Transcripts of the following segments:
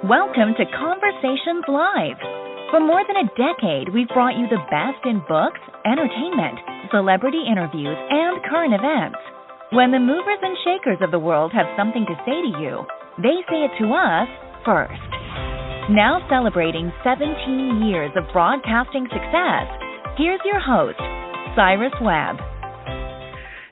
Welcome to Conversations Live. For more than a decade, we've brought you the best in books, entertainment, celebrity interviews, and current events. When the movers and shakers of the world have something to say to you, they say it to us first. Now celebrating 17 years of broadcasting success, here's your host, Cyrus Webb.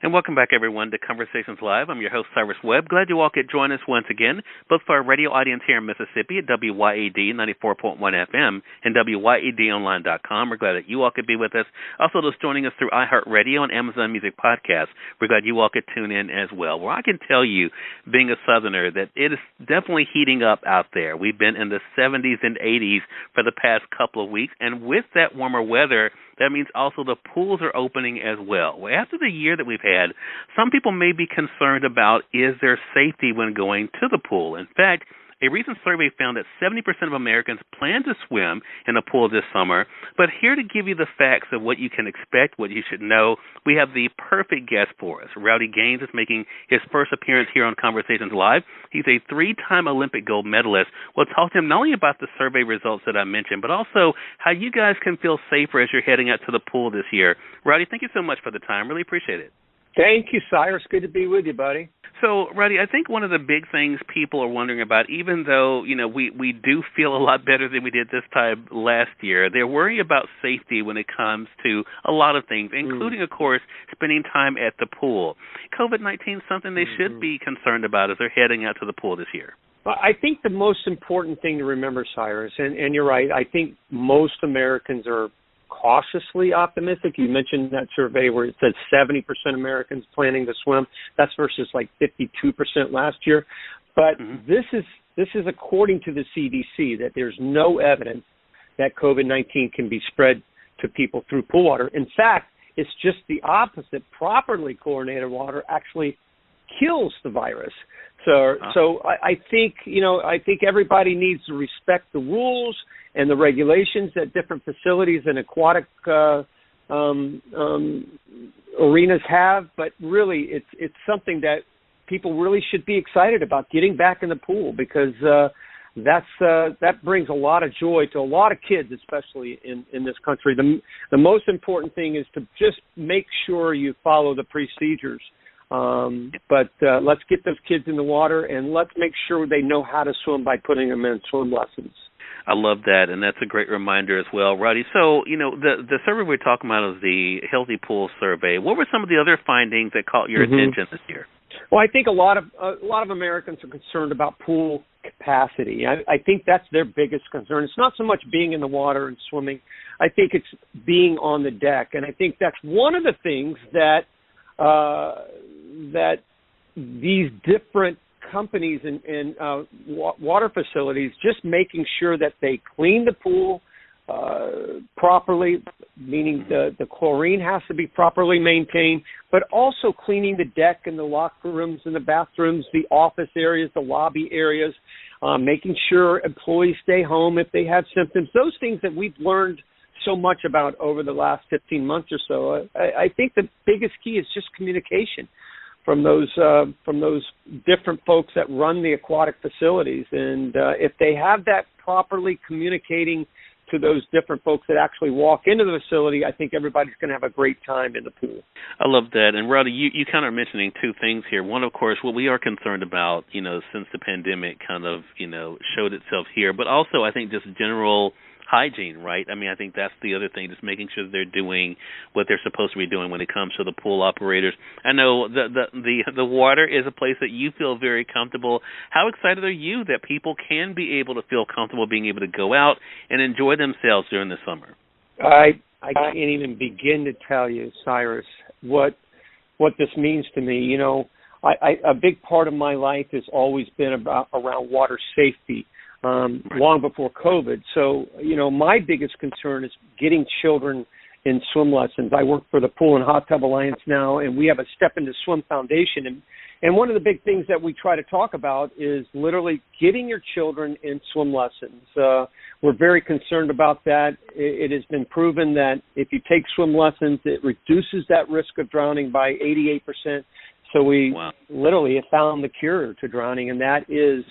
And welcome back, everyone, to Conversations Live. I'm your host, Cyrus Webb. Glad you all could join us once again, both for our radio audience here in Mississippi at WYAD 94.1 FM and WYADonline.com. We're glad that you all could be with us. Also, those joining us through iHeartRadio and Amazon Music Podcasts, we're glad you all could tune in as well. Well, I can tell you, being a Southerner, that it is definitely heating up out there. We've been in the 70s and 80s for the past couple of weeks, and with that warmer weather, that means also the pools are opening as well. Well, after the year that we've had, some people may be concerned about, is there safety when going to the pool? In fact, a recent survey found that 70% of Americans plan to swim in a pool this summer. But here to give you the facts of what you can expect, what you should know, we have the perfect guest for us. Rowdy Gaines is making his first appearance here on Conversations Live. He's a three-time Olympic gold medalist. We'll talk to him not only about the survey results that I mentioned, but also how you guys can feel safer as you're heading out to the pool this year. Rowdy, thank you so much for the time. Really appreciate it. Thank you, Cyrus. Good to be with you, buddy. So, Rowdy, I think one of the big things people are wondering about, even though, we do feel a lot better than we did this time last year, they're worrying about safety when it comes to a lot of things, including, of course, spending time at the pool. COVID-19 is something they should be concerned about as they're heading out to the pool this year. I think the most important thing to remember, Cyrus, and you're right, I think most Americans are cautiously optimistic. You mentioned that survey where it said 70% Americans planning to swim. That's versus like 52% last year. But this is according to the CDC, that there's no evidence that COVID-19 can be spread to people through pool water. In fact, it's just the opposite. Properly chlorinated water actually kills the virus. So I think everybody needs to respect the rules and the regulations at different facilities and aquatic arenas have, but really it's something that people really should be excited about, getting back in the pool, because that brings a lot of joy to a lot of kids, especially in this country. The most important thing is to just make sure you follow the procedures. But let's get those kids in the water, and let's make sure they know how to swim by putting them in swim lessons. I love that, and that's a great reminder as well, Rowdy. So, the survey we're talking about is the Healthy Pool Survey. What were some of the other findings that caught your attention this year? Well, I think a lot of Americans are concerned about pool capacity. I think that's their biggest concern. It's not so much being in the water and swimming. I think it's being on the deck, and I think that's one of the things that these different companies and water facilities, just making sure that they clean the pool properly, meaning the chlorine has to be properly maintained, but also cleaning the deck and the locker rooms and the bathrooms, the office areas, the lobby areas, making sure employees stay home if they have symptoms, those things that we've learned so much about over the last 15 months or so. I think the biggest key is just communication from those different folks that run the aquatic facilities, and if they have that properly communicating to those different folks that actually walk into the facility, I think everybody's going to have a great time in the pool. I love that. And Rowdy, you kind of are mentioning two things here. One, of course, what we are concerned about, since the pandemic kind of, showed itself here, but also I think just general hygiene, right? I mean, I think that's the other thing, just making sure they're doing what they're supposed to be doing when it comes to the pool operators. I know the water is a place that you feel very comfortable. How excited are you that people can be able to feel comfortable being able to go out and enjoy themselves during the summer? I can't even begin to tell you, Cyrus, what this means to me. A big part of my life has always been around water safety. Long before COVID. So, my biggest concern is getting children in swim lessons. I work for the Pool and Hot Tub Alliance now, and we have a Step Into Swim Foundation. And one of the big things that we try to talk about is literally getting your children in swim lessons. We're very concerned about that. It has been proven that if you take swim lessons, it reduces that risk of drowning by 88%. So we literally have found the cure to drowning, and that is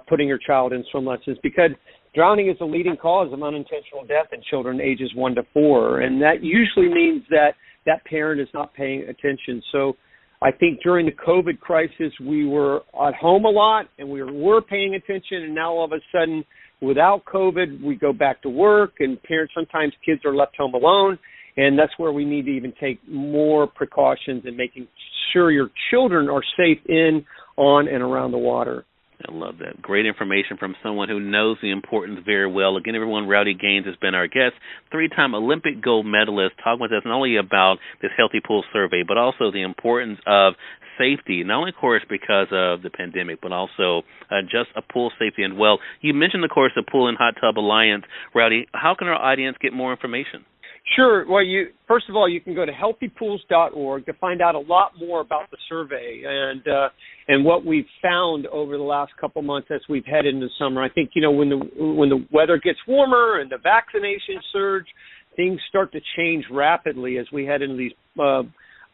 putting your child in swim lessons, because drowning is the leading cause of unintentional death in children ages 1 to 4, and that usually means that that parent is not paying attention. So I think during the COVID crisis, we were at home a lot, and we were paying attention, and now all of a sudden, without COVID, we go back to work, and sometimes kids are left home alone, and that's where we need to even take more precautions in making sure your children are safe in, on, and around the water. I love that. Great information from someone who knows the importance very well. Again, everyone, Rowdy Gaines has been our guest, 3-time Olympic gold medalist, talking with us not only about this Healthy Pool survey, but also the importance of safety, not only, of course, because of the pandemic, but also just a pool safety. And, well, you mentioned, of course, the Pool and Hot Tub Alliance. Rowdy, how can our audience get more information? Sure. Well, first of all, you can go to healthypools.org to find out a lot more about the survey and what we've found over the last couple months as we've headed into summer. I think, when the weather gets warmer and the vaccination surge, things start to change rapidly as we head into these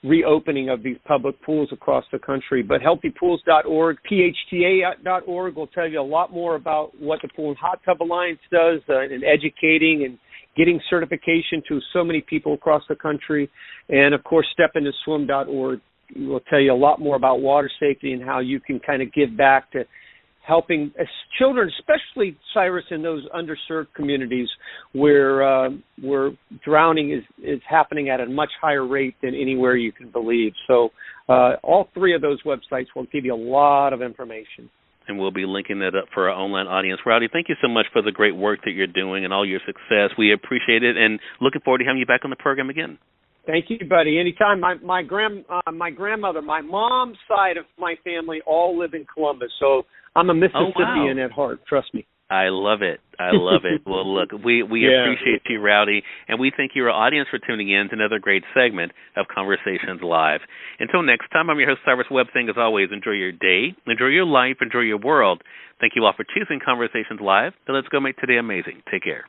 reopening of these public pools across the country. But healthypools.org, phta.org will tell you a lot more about what the Pool and Hot Tub Alliance does in educating and getting certification to so many people across the country. And, of course, stepintoswim.org will tell you a lot more about water safety and how you can kind of give back to helping children, especially, Cyrus, in those underserved communities where drowning is happening at a much higher rate than anywhere you can believe. So all 3 of those websites will give you a lot of information. And we'll be linking that up for our online audience. Rowdy, thank you so much for the great work that you're doing and all your success. We appreciate it, and looking forward to having you back on the program again. Thank you, buddy. Anytime. My grandmother, my mom's side of my family all live in Columbus, so I'm a Mississippian at heart. Trust me. I love it. I love it. Well, look, we appreciate you, Rowdy, and we thank your audience for tuning in to another great segment of Conversations Live. Until next time, I'm your host, Cyrus Webb, saying, as always, enjoy your day, enjoy your life, enjoy your world. Thank you all for choosing Conversations Live. Now let's go make today amazing. Take care.